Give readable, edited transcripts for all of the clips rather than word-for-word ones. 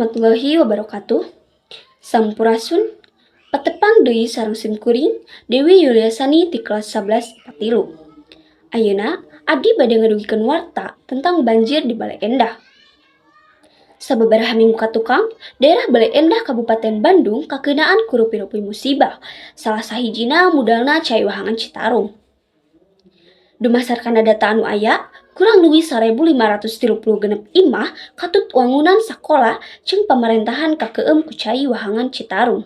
warahmatullahi wabarakatuh. Sampurasun. Patepang deui sareng simkuring Dewi Yuliasani ti kelas 11 IPA 3. Ayeuna abdi bade ngadugikeun warta tentang banjir di Bale Endah. Sababaraha minggu katukang, daerah Bale Endah Kabupaten Bandung kakeunaan ku rupi-rupi musibah. Salah sahijina mudalna Cai Wahangan Citarum. Dumasarkan data anu aya, kurang leuwih 1.536 imah katut wangunan sakola jeung pamarentahan kakeueum ku Cai Wahangan Citarum.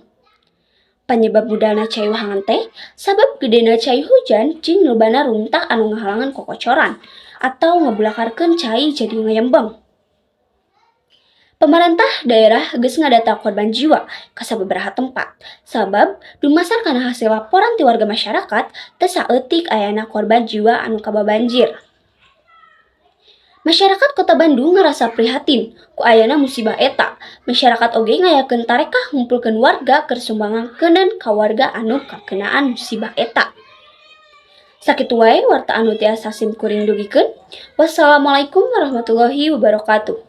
Panyebab budalna cai wahangan teh sabab gedena cai hujan jeung lobana runtah anu ngahalangan kokocoran atau ngabulakarkeun cai jadi ngayembeng. Pemerintah daerah geus ngadata korban jiwa ka sababaraha tempat. Sabab dumasar kana hasil laporan ti warga masyarakat teu saeutik ayana korban jiwa anu kababanjir. Masyarakat Kota Bandung ngarasa prihatin ku ayana musibah eta. Masyarakat oge ngayakeun tarekah ngumpulkeun warga keur sumbangankeun ka warga anu kakeunaan musibah eta. Sakitu wae warta anu tiasa simkuring dugikeun. Wassalamualaikum warahmatullahi wabarakatuh.